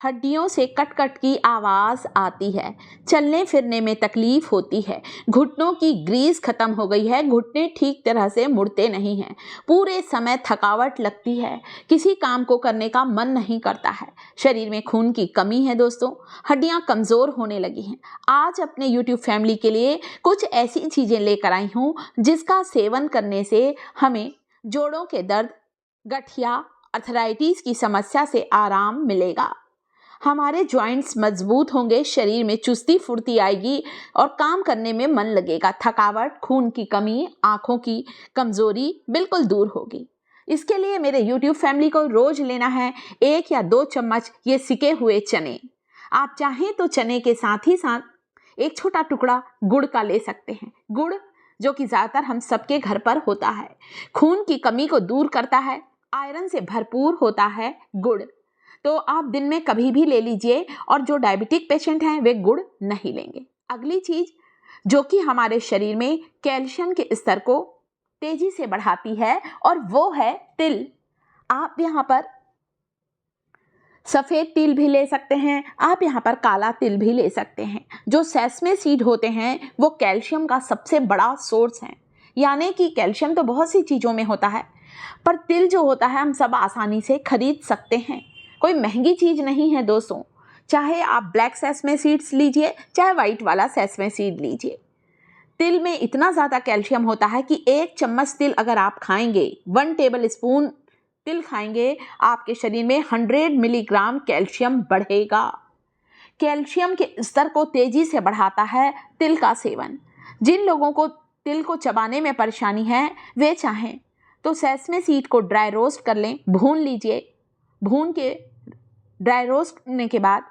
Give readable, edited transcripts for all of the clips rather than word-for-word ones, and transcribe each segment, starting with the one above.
हड्डियों से cut cut की आवाज़ आती है, चलने फिरने में तकलीफ होती है, घुटनों की ग्रीस खत्म हो गई है, घुटने ठीक तरह से मुड़ते नहीं हैं, पूरे समय थकावट लगती है, किसी काम को करने का मन नहीं करता है, शरीर में खून की कमी है दोस्तों, हड्डियां कमज़ोर होने लगी हैं। आज अपने YouTube फैमिली के लिए कुछ ऐसी चीज़ें लेकर आई हूँ जिसका सेवन करने से हमें जोड़ों के दर्द, गठिया, अर्थराइटिस की समस्या से आराम मिलेगा। हमारे जॉइंट्स मजबूत होंगे, शरीर में चुस्ती फुर्ती आएगी और काम करने में मन लगेगा। थकावट, खून की कमी, आंखों की कमजोरी बिल्कुल दूर होगी। इसके लिए मेरे YouTube फैमिली को रोज लेना है 1 या 2 चम्मच ये सिके हुए चने। आप चाहें तो चने के साथ ही साथ एक छोटा टुकड़ा गुड़ का ले सकते हैं। गुड़ जो कि ज़्यादातर हम सबके घर पर होता है, खून की कमी को दूर करता है, आयरन से भरपूर होता है गुड़। तो आप दिन में कभी भी ले लीजिए और जो डायबिटिक पेशेंट हैं वे गुड़ नहीं लेंगे। अगली चीज जो कि हमारे शरीर में कैल्शियम के स्तर को तेजी से बढ़ाती है और वो है तिल। आप यहाँ पर सफ़ेद तिल भी ले सकते हैं, आप यहाँ पर काला तिल भी ले सकते हैं। जो सेसमे सीड होते हैं वो कैल्शियम का सबसे बड़ा सोर्स है, यानी कि कैल्शियम तो बहुत सी चीज़ों में होता है, पर तिल जो होता है हम सब आसानी से खरीद सकते हैं। कोई महंगी चीज़ नहीं है दोस्तों। चाहे आप ब्लैक सेसमे सीड्स लीजिए, चाहे वाइट वाला सेसमे सीड लीजिए, तिल में इतना ज़्यादा कैल्शियम होता है कि 1 चम्मच तिल अगर आप खाएंगे, 1 टेबल स्पून तिल खाएंगे, आपके शरीर में 100 मिलीग्राम कैल्शियम बढ़ेगा। कैल्शियम के स्तर को तेजी से बढ़ाता है तिल का सेवन। जिन लोगों को तिल को चबाने में परेशानी है वे चाहें तो सेसमे सीड को ड्राई रोस्ट कर लें, भून लीजिए। भून के ड्राई रोस्ट करने के बाद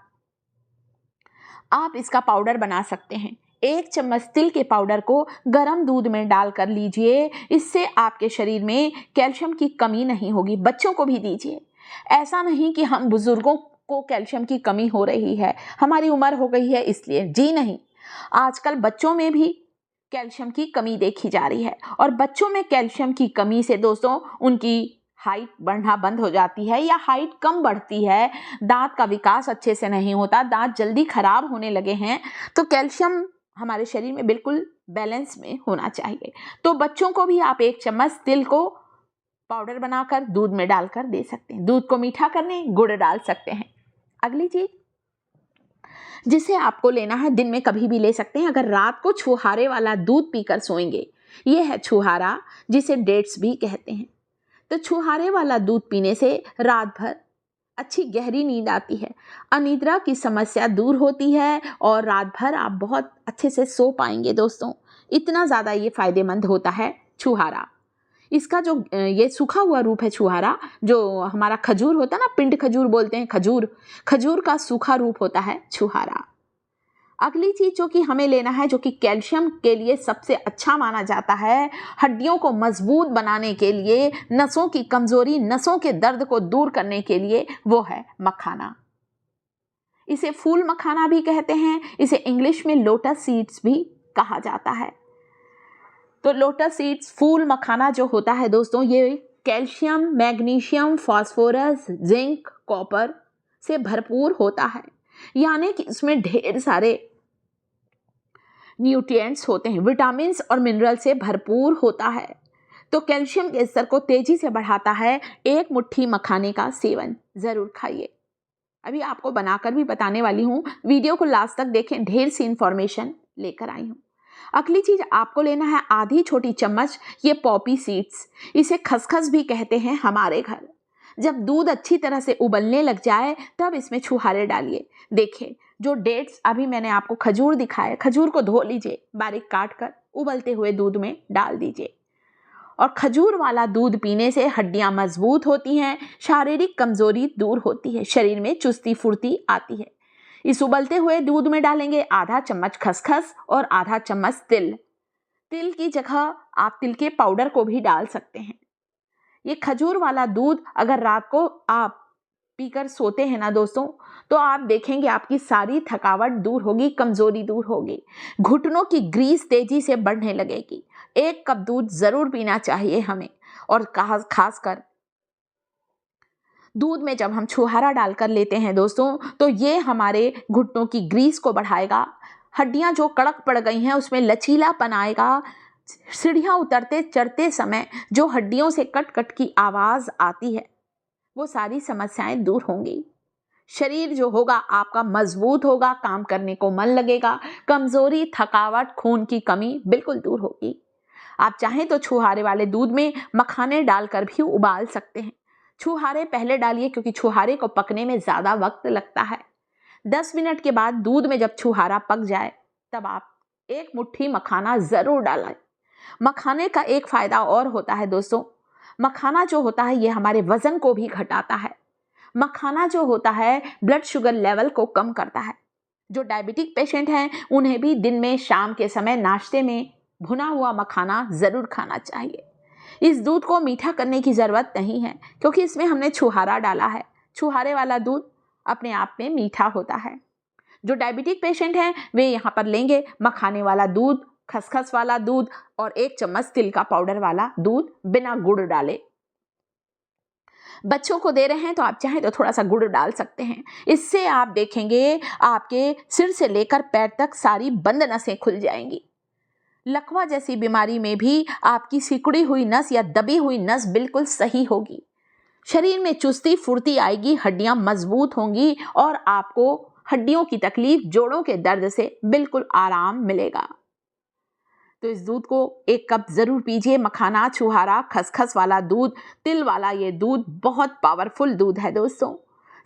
आप इसका पाउडर बना सकते हैं। 1 चम्मच तिल के पाउडर को गर्म दूध में डाल कर लीजिए, इससे आपके शरीर में कैल्शियम की कमी नहीं होगी। बच्चों को भी दीजिए। ऐसा नहीं कि हम बुजुर्गों को कैल्शियम की कमी हो रही है, हमारी उम्र हो गई है इसलिए, जी नहीं। आजकल बच्चों में भी कैल्शियम की कमी देखी जा रही है और बच्चों में कैल्शियम की कमी से दोस्तों उनकी हाइट बढ़ना बंद हो जाती है या हाइट कम बढ़ती है, दांत का विकास अच्छे से नहीं होता, दांत जल्दी खराब होने लगे हैं। तो कैल्शियम हमारे शरीर में बिल्कुल बैलेंस में होना चाहिए। तो बच्चों को भी आप 1 चम्मच तिल को पाउडर बनाकर दूध में डालकर दे सकते हैं। दूध को मीठा करने गुड़ डाल सकते हैं। अगली चीज जिसे आपको लेना है, दिन में कभी भी ले सकते हैं, अगर रात को छुहारे वाला दूध पीकर सोएंगे, ये है छुहारा जिसे डेट्स भी कहते हैं। तो छुहारे वाला दूध पीने से रात भर अच्छी गहरी नींद आती है, अनिद्रा की समस्या दूर होती है और रात भर आप बहुत अच्छे से सो पाएंगे दोस्तों। इतना ज़्यादा ये फायदेमंद होता है छुहारा। इसका जो ये सूखा हुआ रूप है छुहारा, जो हमारा खजूर होता है ना, पिंड खजूर बोलते हैं, खजूर का सूखा रूप होता है छुहारा। अगली चीज जो कि हमें लेना है, जो कि कैल्शियम के लिए सबसे अच्छा माना जाता है, हड्डियों को मजबूत बनाने के लिए, नसों की कमजोरी, नसों के दर्द को दूर करने के लिए, वो है मखाना। इसे फूल मखाना भी कहते हैं, इसे इंग्लिश में लोटस सीड्स भी कहा जाता है। तो लोटस सीड्स, फूल मखाना जो होता है दोस्तों, ये calcium, magnesium, phosphorus, zinc, copper से भरपूर होता है, यानी कि इसमें ढेर सारे न्यूट्रिएंट्स होते हैं, विटामिन्स और मिनरल से भरपूर होता है। तो कैल्शियम के स्तर को तेजी से बढ़ाता है। 1 मुट्ठी मखाने का सेवन जरूर खाइए। अभी आपको बनाकर भी बताने वाली हूँ, वीडियो को लास्ट तक देखें, ढेर सी इंफॉर्मेशन लेकर आई हूँ। अगली चीज आपको लेना है आधी छोटी चम्मच ये पॉपी सीड्स, इसे खसखस भी कहते हैं हमारे घर। जब दूध अच्छी तरह से उबलने लग जाए तब इसमें छुहारे डालिए। देखिए जो डेट्स अभी मैंने आपको खजूर दिखाया, खजूर को धो लीजिए, बारीक काट कर उबलते हुए दूध में डाल दीजिए। और खजूर वाला दूध पीने से हड्डियां मजबूत होती हैं, शारीरिक कमजोरी दूर होती है, शरीर में चुस्ती फुर्ती आती है। इस उबलते हुए दूध में डालेंगे आधा चम्मच खसखस और आधा चम्मच तिल। तिल की जगह आप तिल के पाउडर को भी डाल सकते हैं। ये खजूर वाला दूध अगर रात को आप पीकर सोते हैं ना दोस्तों, तो आप देखेंगे आपकी सारी थकावट दूर होगी, कमजोरी दूर होगी, घुटनों की ग्रीस तेजी से बढ़ने लगेगी। 1 कप दूध जरूर पीना चाहिए हमें, और खासकर दूध में जब हम छुहारा डालकर लेते हैं दोस्तों, तो ये हमारे घुटनों की ग्रीस को बढ़ाएगा, हड्डियां जो कड़क पड़ गई हैं उसमें लचीलापन आएगा, सीढ़ियां उतरते चढ़ते समय जो हड्डियों से कट कट की आवाज़ आती है वो सारी समस्याएं दूर होंगी। शरीर जो होगा आपका मजबूत होगा, काम करने को मन लगेगा, कमजोरी, थकावट, खून की कमी बिल्कुल दूर होगी। आप चाहें तो छुहारे वाले दूध में मखाने डालकर भी उबाल सकते हैं। छुहारे पहले डालिए क्योंकि छुहारे को पकने में ज़्यादा वक्त लगता है। 10 मिनट के बाद दूध में जब छुहारा पक जाए तब आप एक मुट्ठी मखाना ज़रूर डालें। मखाने का एक फ़ायदा और होता है दोस्तों, मखाना जो होता है ये हमारे वज़न को भी घटाता है। मखाना जो होता है ब्लड शुगर लेवल को कम करता है। जो डायबिटिक पेशेंट हैं उन्हें भी दिन में शाम के समय नाश्ते में भुना हुआ मखाना ज़रूर खाना चाहिए। इस दूध को मीठा करने की ज़रूरत नहीं है क्योंकि इसमें हमने छुहारा डाला है। छुहारे वाला दूध अपने आप में मीठा होता है। जो डायबिटिक पेशेंट हैं वे यहाँ पर लेंगे मखाने वाला दूध, खसखस वाला दूध और 1 चम्मच तिल का पाउडर वाला दूध बिना गुड़ डाले। बच्चों को दे रहे हैं तो आप चाहें तो थोड़ा सा गुड़ डाल सकते हैं। इससे आप देखेंगे आपके सिर से लेकर पैर तक सारी बंद नसें खुल जाएंगी। लकवा जैसी बीमारी में भी आपकी सिकुड़ी हुई नस या दबी हुई नस बिल्कुल सही होगी। शरीर में चुस्ती फुर्ती आएगी, हड्डियां मजबूत होंगी और आपको हड्डियों की तकलीफ, जोड़ों के दर्द से बिल्कुल आराम मिलेगा। तो इस दूध को 1 कप ज़रूर पीजिए। मखाना, छुहारा, खसखस वाला दूध, तिल वाला ये दूध बहुत पावरफुल दूध है दोस्तों।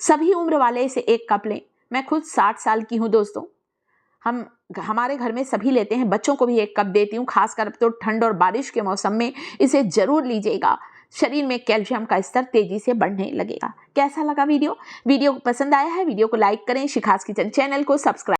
सभी उम्र वाले इसे 1 कप लें। मैं खुद 60 साल की हूँ दोस्तों। हमारे घर में सभी लेते हैं, बच्चों को भी 1 कप देती हूँ। खासकर तो ठंड और बारिश के मौसम में इसे ज़रूर लीजिएगा। शरीर में कैल्शियम का स्तर तेजी से बढ़ने लगेगा। कैसा लगा वीडियो? वीडियो पसंद आया है? वीडियो को लाइक करें, शिखास किचन चैनल को सब्सक्राइब